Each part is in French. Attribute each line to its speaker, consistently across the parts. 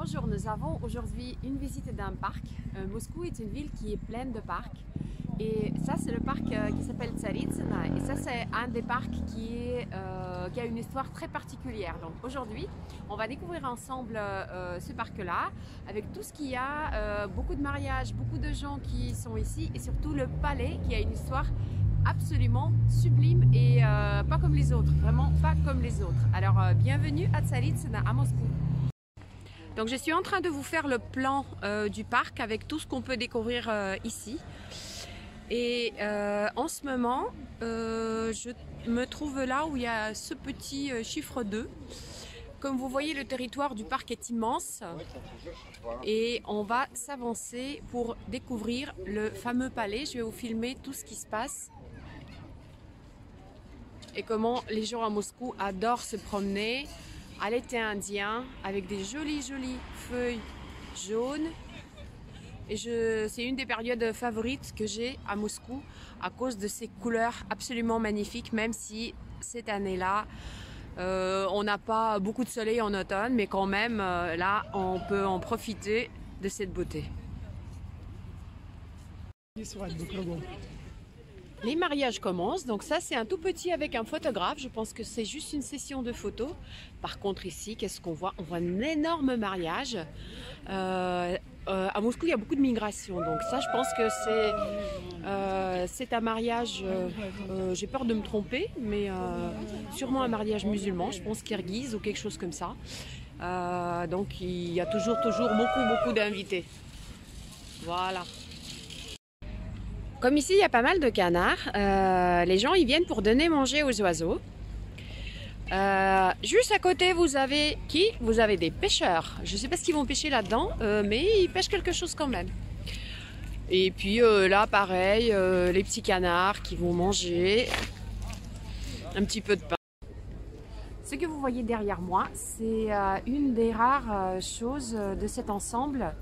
Speaker 1: Bonjour, nous avons aujourd'hui une visite d'un parc. Moscou est une ville qui est pleine de parcs. Et ça, c'est le parc qui s'appelle Tsaritsina. Et ça, c'est un des parcs qui a une histoire très particulière. Donc aujourd'hui, on va découvrir ensemble ce parc-là, avec tout ce qu'il y a, beaucoup de mariages, beaucoup de gens qui sont ici, et surtout le palais qui a une histoire absolument sublime et pas comme les autres, vraiment pas comme les autres. Alors bienvenue à Tsaritsina, à Moscou. Donc je suis en train de vous faire le plan du parc avec tout ce qu'on peut découvrir ici. Et en ce moment, je me trouve là où il y a ce petit chiffre 2. Comme vous voyez, le territoire du parc est immense et on va s'avancer pour découvrir le fameux palais. Je vais vous filmer tout ce qui se passe et comment les gens à Moscou adorent se promener à l'été indien avec des jolies feuilles jaunes. Et c'est une des périodes favorites que j'ai à Moscou à cause de ces couleurs absolument magnifiques, même si cette année-là, on n'a pas beaucoup de soleil en automne, mais quand même, là, on peut en profiter de cette beauté. Les mariages commencent, donc ça c'est un tout petit avec un photographe, je pense que c'est juste une session de photos. Par contre ici, qu'est-ce qu'on voit? On voit un énorme mariage. À Moscou il y a beaucoup de migration, donc ça je pense que c'est un mariage, j'ai peur de me tromper, mais sûrement un mariage musulman, je pense kirghize ou quelque chose comme ça. Donc il y a toujours beaucoup d'invités. Voilà. Comme ici, il y a pas mal de canards, les gens ils viennent pour donner manger aux oiseaux. Juste à côté, vous avez qui? Vous avez des pêcheurs. Je ne sais pas ce qu'ils vont pêcher là-dedans, mais ils pêchent quelque chose quand même. Et puis là, pareil, les petits canards qui vont manger un petit peu de pain. Ce que vous voyez derrière moi, c'est une des rares choses de cet ensemble.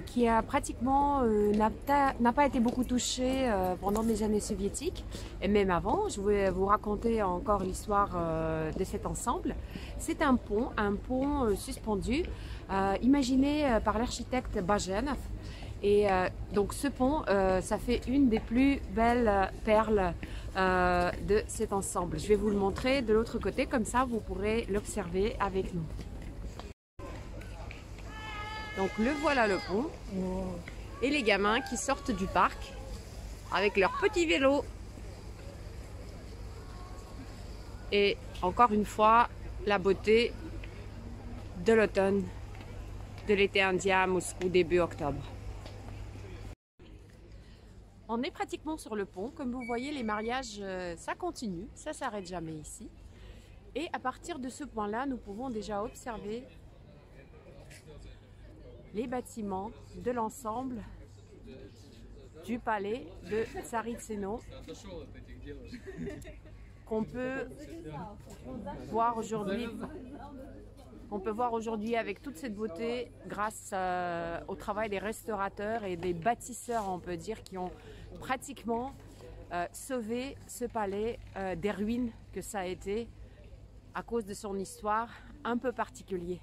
Speaker 1: Qui a pratiquement n'a pas été beaucoup touché pendant les années soviétiques et même avant. Je vais vous raconter encore l'histoire de cet ensemble. C'est un pont suspendu imaginé par l'architecte Bajenov. Et donc ce pont, ça fait une des plus belles perles de cet ensemble. Je vais vous le montrer de l'autre côté, comme ça vous pourrez l'observer avec nous. Donc le voilà le pont et les gamins qui sortent du parc avec leurs petits vélos. Et encore une fois, la beauté de l'automne, de l'été indien à Moscou début octobre. On est pratiquement sur le pont. Comme vous voyez, les mariages, ça continue, ça s'arrête jamais ici. Et à partir de ce point-là, nous pouvons déjà observer les bâtiments de l'ensemble du palais de Tsaritsino qu'on peut voir aujourd'hui avec toute cette beauté grâce au travail des restaurateurs et des bâtisseurs, on peut dire, qui ont pratiquement sauvé ce palais des ruines que ça a été à cause de son histoire un peu particulière.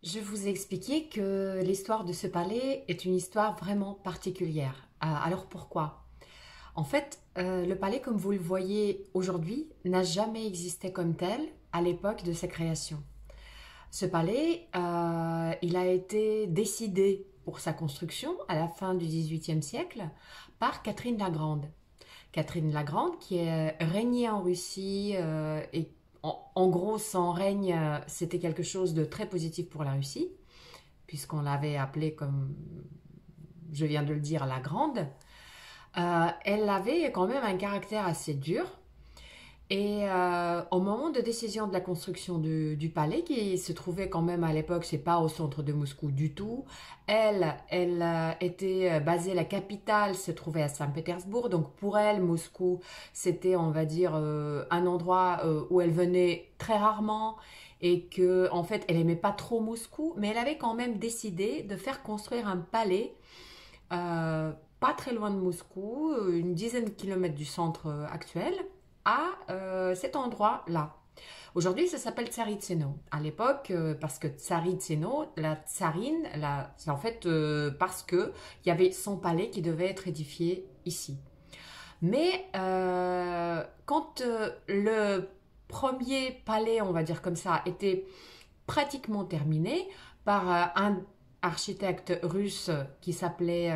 Speaker 1: Je vous ai expliqué que l'histoire de ce palais est une histoire vraiment particulière. Alors pourquoi? En fait, le palais, comme vous le voyez aujourd'hui, n'a jamais existé comme tel à l'époque de sa création. Ce palais, il a été décidé pour sa construction à la fin du XVIIIe siècle par Catherine la Grande. Catherine la Grande qui est régnée en Russie et en gros, son règne, c'était quelque chose de très positif pour la Russie, puisqu'on l'avait appelée, comme je viens de le dire, la Grande. Elle avait quand même un caractère assez dur. Et au moment de décision de la construction du palais, qui se trouvait quand même à l'époque, c'est pas au centre de Moscou du tout. Elle était basée, la capitale se trouvait à Saint-Pétersbourg. Donc pour elle, Moscou, c'était, on va dire, un endroit où elle venait très rarement et que, en fait, elle aimait pas trop Moscou, mais elle avait quand même décidé de faire construire un palais pas très loin de Moscou, une dizaine de kilomètres du centre actuel, à cet endroit-là. Aujourd'hui, ça s'appelle Tsaritsino. À l'époque, parce que Tsaritsino, la tsarine, c'est en fait parce que il y avait son palais qui devait être édifié ici. Mais quand le premier palais, on va dire comme ça, était pratiquement terminé par un architecte russe qui s'appelait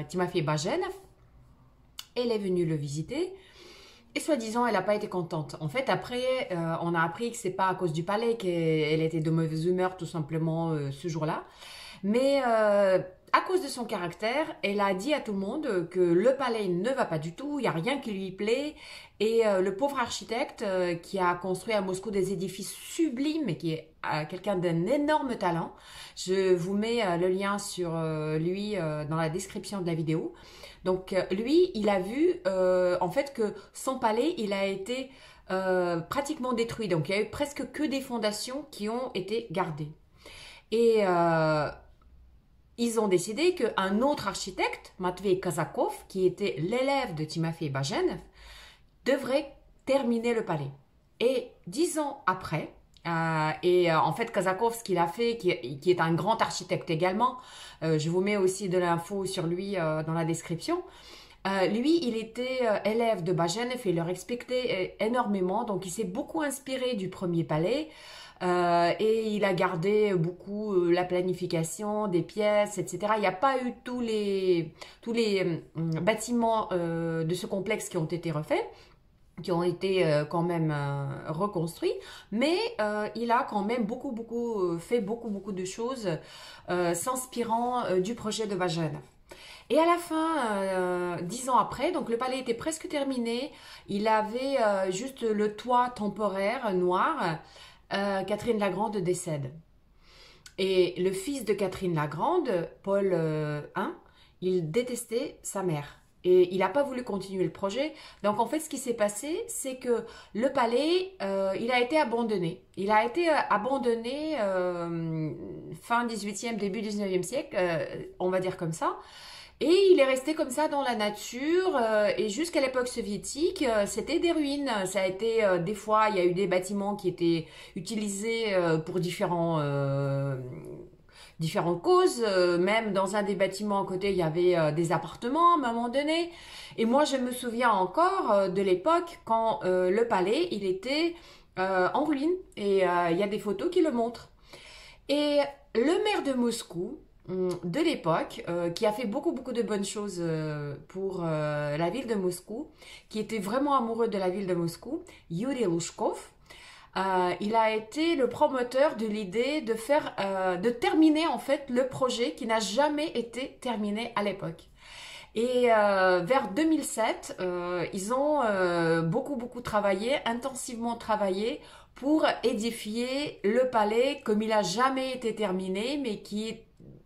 Speaker 1: Timofey Bajenov, elle est venue le visiter. Et soi-disant, elle n'a pas été contente. En fait, après, on a appris que c'est pas à cause du palais qu'elle était de mauvaise humeur, tout simplement, ce jour-là. Mais à cause de son caractère, elle a dit à tout le monde que le palais ne va pas du tout, il n'y a rien qui lui plaît. Et le pauvre architecte qui a construit à Moscou des édifices sublimes et qui est quelqu'un d'un énorme talent, je vous mets le lien sur lui dans la description de la vidéo. Donc lui, il a vu en fait que son palais, il a été pratiquement détruit. Donc il y a eu presque que des fondations qui ont été gardées. Et ils ont décidé qu'un autre architecte, Matvey Kazakov, qui était l'élève de Timofey Bajenov, devrait terminer le palais. Et 10 ans après, en fait, Kazakov, ce qu'il a fait, qui est un grand architecte également, je vous mets aussi de l'info sur lui dans la description. Lui, il était élève de Bajenov et il le respectait énormément, donc il s'est beaucoup inspiré du premier palais. Et il a gardé beaucoup la planification des pièces, etc. Il n'y a pas eu tous les bâtiments de ce complexe qui ont été refaits, qui ont été quand même reconstruits, mais il a quand même fait beaucoup de choses s'inspirant du projet de Bajenov. Et à la fin, 10 ans après, donc le palais était presque terminé, il avait juste le toit temporaire noir. Catherine la Grande décède. Et le fils de Catherine la Grande, Paul I, il détestait sa mère. Et il n'a pas voulu continuer le projet. Donc en fait, ce qui s'est passé, c'est que le palais, il a été abandonné. Il a été abandonné fin 18e, début 19e siècle, on va dire comme ça. Et il est resté comme ça dans la nature et jusqu'à l'époque soviétique, c'était des ruines. Ça a été des fois, il y a eu des bâtiments qui étaient utilisés pour différentes causes. Même dans un des bâtiments à côté, il y avait des appartements à un moment donné. Et moi, je me souviens encore de l'époque quand le palais, il était en ruine. Et il y a des photos qui le montrent. Et le maire de Moscou, de l'époque, qui a fait beaucoup de bonnes choses pour la ville de Moscou, qui était vraiment amoureux de la ville de Moscou, Yuri Lushkov, il a été le promoteur de l'idée de terminer en fait le projet qui n'a jamais été terminé à l'époque. Et vers 2007, ils ont beaucoup travaillé, intensivement travaillé pour édifier le palais comme il n'a jamais été terminé, mais qui est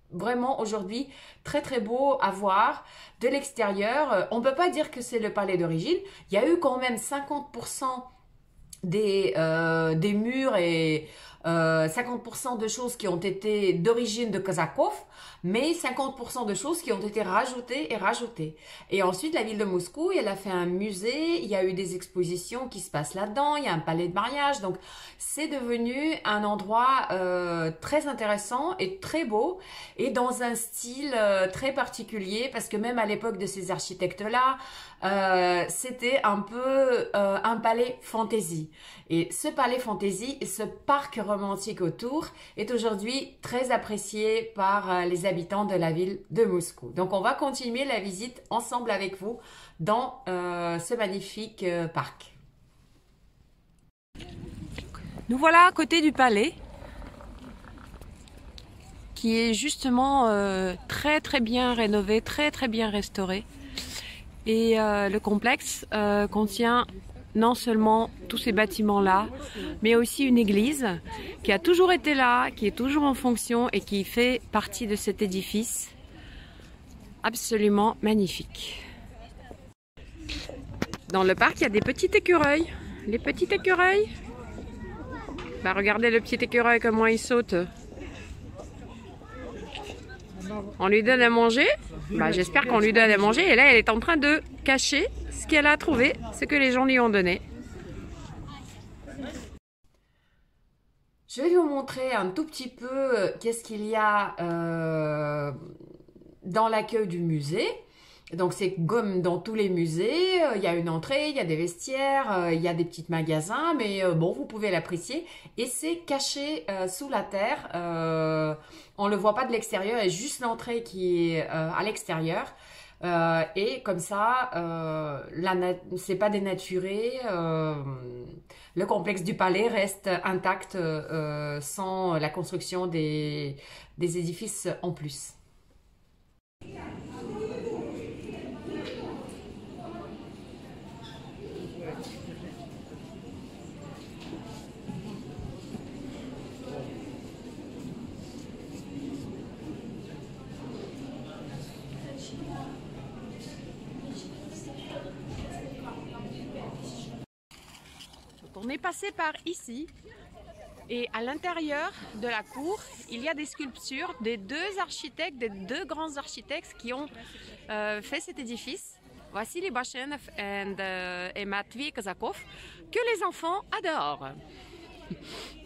Speaker 1: vraiment aujourd'hui très beau à voir de l'extérieur. On ne peut pas dire que c'est le palais d'origine. Il y a eu quand même 50% des murs et 50% de choses qui ont été d'origine de Kazakov, mais 50% de choses qui ont été rajoutées. Et ensuite, la ville de Moscou, elle a fait un musée, il y a eu des expositions qui se passent là-dedans, il y a un palais de mariage, donc c'est devenu un endroit très intéressant et très beau, et dans un style très particulier, parce que même à l'époque de ces architectes-là, c'était un peu un palais fantasy. Et ce palais fantasy et ce parc romantique autour est aujourd'hui très apprécié par les habitants de la ville de Moscou. Donc on va continuer la visite ensemble avec vous dans ce magnifique parc. Nous voilà à côté du palais qui est justement très bien rénové, très bien restauré. Et le complexe contient non seulement tous ces bâtiments-là, mais aussi une église qui a toujours été là, qui est toujours en fonction et qui fait partie de cet édifice absolument magnifique. Dans le parc, il y a des petits écureuils. Les petits écureuils. Bah, regardez le petit écureuil, comment il saute. On lui donne à manger. Bah, j'espère qu'on lui donne à manger. Et là, elle est en train de cacher ce qu'elle a trouvé, ce que les gens lui ont donné. Je vais vous montrer un tout petit peu qu'est-ce qu'il y a dans l'accueil du musée. Donc c'est comme dans tous les musées, il y a une entrée, il y a des vestiaires, il y a des petits magasins, mais bon, vous pouvez l'apprécier. Et c'est caché sous la terre, on ne le voit pas de l'extérieur, il y a juste l'entrée qui est à l'extérieur. Et comme ça, c'est pas dénaturé, le complexe du palais reste intact sans la construction des édifices en plus.
Speaker 2: On est passé par ici et à l'intérieur de la cour, il y a des sculptures des deux grands architectes qui ont fait cet édifice. Vassili Bashkirtsev et Matvei Kazakov, que les enfants adorent.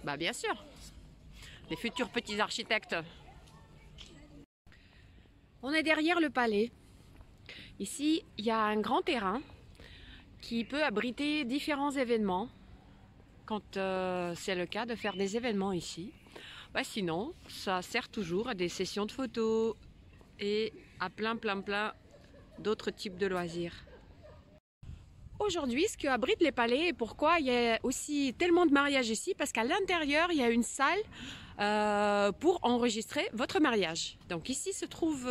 Speaker 2: Bah bien sûr, les futurs petits architectes. On est derrière le palais. Ici, il y a un grand terrain qui peut abriter différents événements. Quand c'est le cas de faire des événements ici. Bah sinon, ça sert toujours à des sessions de photos et à plein d'autres types de loisirs. Aujourd'hui, ce que abrite les palais et pourquoi il y a aussi tellement de mariages ici, parce qu'à l'intérieur, il y a une salle pour enregistrer votre mariage. Donc ici se trouve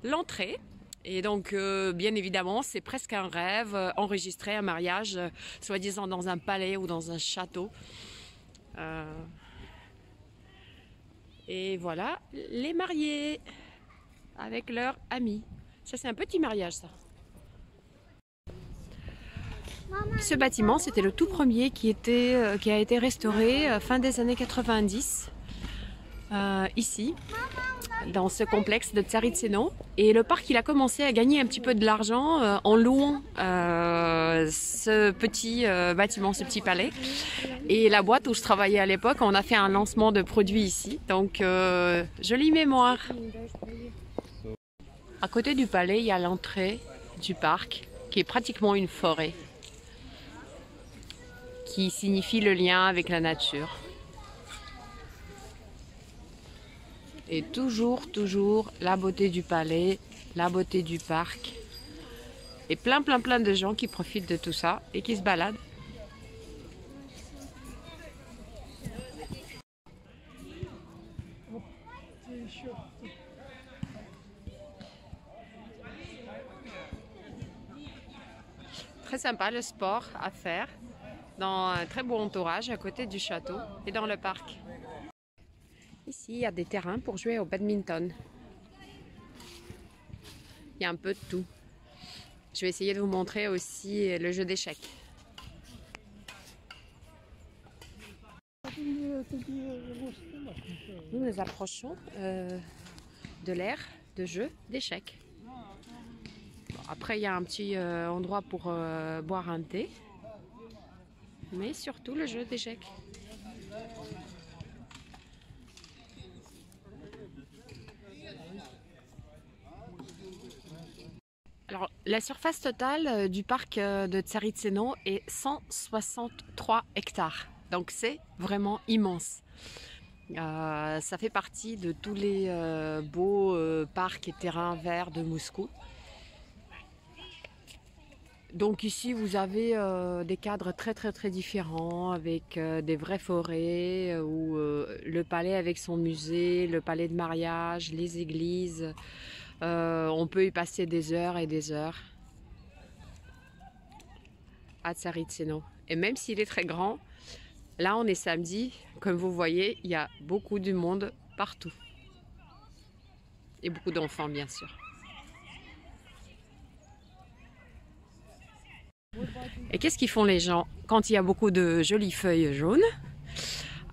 Speaker 2: l'entrée. Et donc, bien évidemment, c'est presque un rêve, enregistrer un mariage, soi-disant dans un palais ou dans un château. Et voilà, les mariés avec leurs amis. Ça, c'est un petit mariage, ça. Ce bâtiment, c'était le tout premier qui a été restauré fin des années 90, ici. Dans ce complexe de Tsaritsino, et le parc il a commencé à gagner un petit peu de l'argent en louant ce petit bâtiment, ce petit palais, et la boîte où je travaillais à l'époque, on a fait un lancement de produits ici, donc jolie mémoire. À côté du palais, il y a l'entrée du parc qui est pratiquement une forêt qui signifie le lien avec la nature. Et toujours la beauté du palais, la beauté du parc. Et plein de gens qui profitent de tout ça et qui se baladent. Très sympa le sport à faire dans un très beau entourage à côté du château et dans le parc. Ici, il y a des terrains pour jouer au badminton. Il y a un peu de tout. Je vais essayer de vous montrer aussi le jeu d'échecs. Nous approchons de l'aire de jeu d'échecs. Bon, après, il y a un petit endroit pour boire un thé. Mais surtout le jeu d'échecs. Alors, la surface totale du parc de Tsaritsino est 163 hectares. Donc c'est vraiment immense. Ça fait partie de tous les beaux parcs et terrains verts de Moscou. Donc ici vous avez des cadres très différents avec des vraies forêts ou le palais avec son musée, le palais de mariage, les églises. On peut y passer des heures et des heures à Tsaritsino. Et même s'il est très grand, là on est samedi, comme vous voyez, il y a beaucoup de monde partout. Et beaucoup d'enfants bien sûr. Et qu'est-ce qu'ils font les gens quand il y a beaucoup de jolies feuilles jaunes?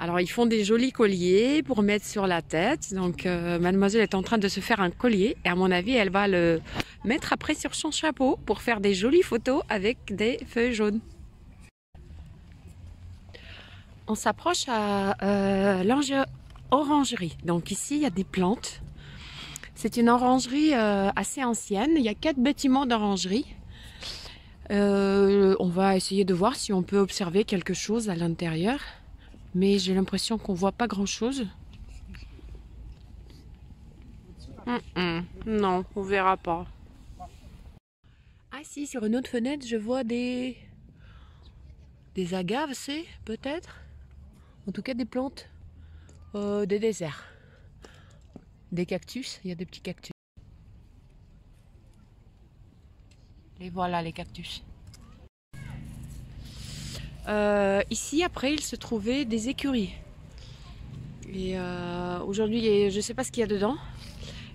Speaker 2: Alors ils font des jolis colliers pour mettre sur la tête. Donc mademoiselle est en train de se faire un collier et à mon avis elle va le mettre après sur son chapeau pour faire des jolies photos avec des feuilles jaunes. on s'approche à l'orangerie. Donc ici, il y a des plantes. C'est une orangerie assez ancienne. Il y a 4 bâtiments d'orangerie. On va essayer de voir si on peut observer quelque chose à l'intérieur. Mais j'ai l'impression qu'on voit pas grand-chose. Non, on verra pas. Ah si, sur une autre fenêtre, je vois des agaves, c'est peut-être. En tout cas, des plantes des déserts. Des cactus, il y a des petits cactus. Et voilà les cactus. Ici, après, il se trouvait des écuries. Et aujourd'hui, je ne sais pas ce qu'il y a dedans.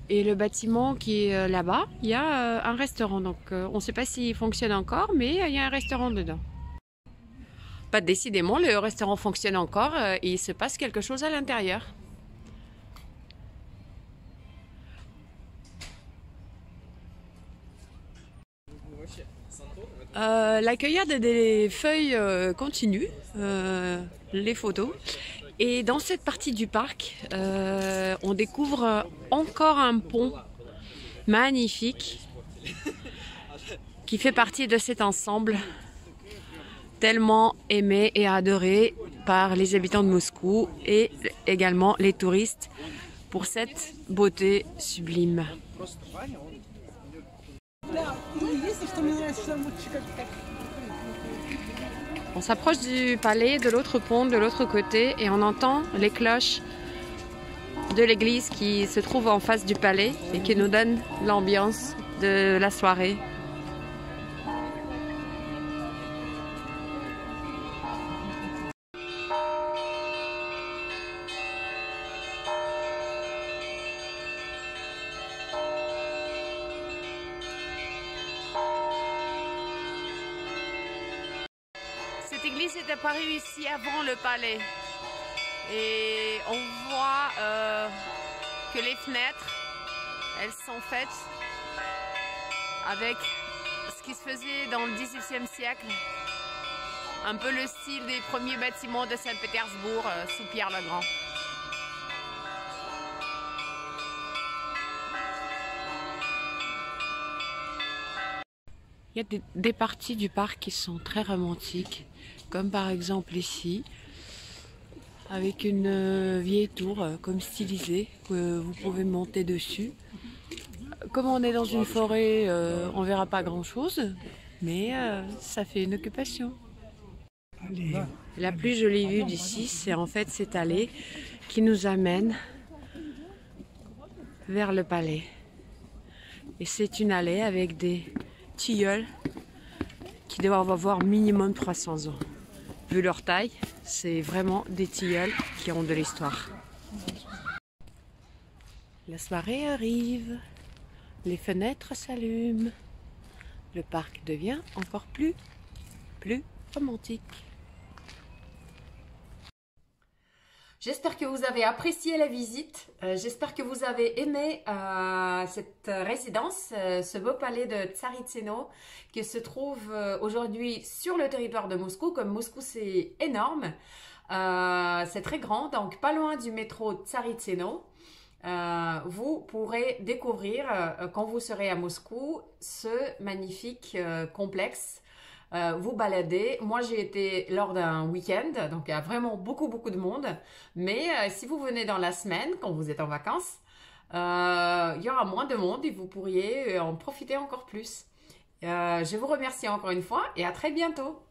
Speaker 2: Et le bâtiment qui est là-bas, il y a un restaurant. Donc, on ne sait pas s'il fonctionne encore, mais il y a un restaurant dedans. Pas décidément, le restaurant fonctionne encore et il se passe quelque chose à l'intérieur. La cueillade des feuilles continue, les photos. Et dans cette partie du parc, on découvre encore un pont magnifique qui fait partie de cet ensemble tellement aimé et adoré par les habitants de Moscou et également les touristes pour cette beauté sublime. On s'approche du palais, de l'autre pont, de l'autre côté, et on entend les cloches de l'église qui se trouve en face du palais et qui nous donne l'ambiance de la soirée. Cette église était apparue ici avant le palais et on voit que les fenêtres, elles sont faites avec ce qui se faisait dans le XVIIIe siècle, un peu le style des premiers bâtiments de Saint-Pétersbourg sous Pierre le Grand. Il y a des parties du parc qui sont très romantiques, comme par exemple ici, avec une vieille tour comme stylisée, que vous pouvez monter dessus. Comme on est dans une forêt, on verra pas grand chose, mais ça fait une occupation. La plus jolie vue d'ici, c'est en fait cette allée qui nous amène vers le palais. Et c'est une allée avec des tilleuls qui doivent avoir minimum 300 ans. Vu leur taille, c'est vraiment des tilleuls qui ont de l'histoire. La soirée arrive, les fenêtres s'allument, le parc devient encore plus romantique.
Speaker 1: J'espère que vous avez apprécié la visite. J'espère que vous avez aimé cette résidence, ce beau palais de Tsaritsino qui se trouve aujourd'hui sur le territoire de Moscou. Comme Moscou, c'est énorme. C'est très grand, donc pas loin du métro Tsaritsino. Vous pourrez découvrir, quand vous serez à Moscou, ce magnifique complexe. Vous balader. Moi, j'ai été lors d'un week-end, donc il y a vraiment beaucoup de monde. Mais si vous venez dans la semaine, quand vous êtes en vacances, il y aura moins de monde et vous pourriez en profiter encore plus. Je vous remercie encore une fois et à très bientôt.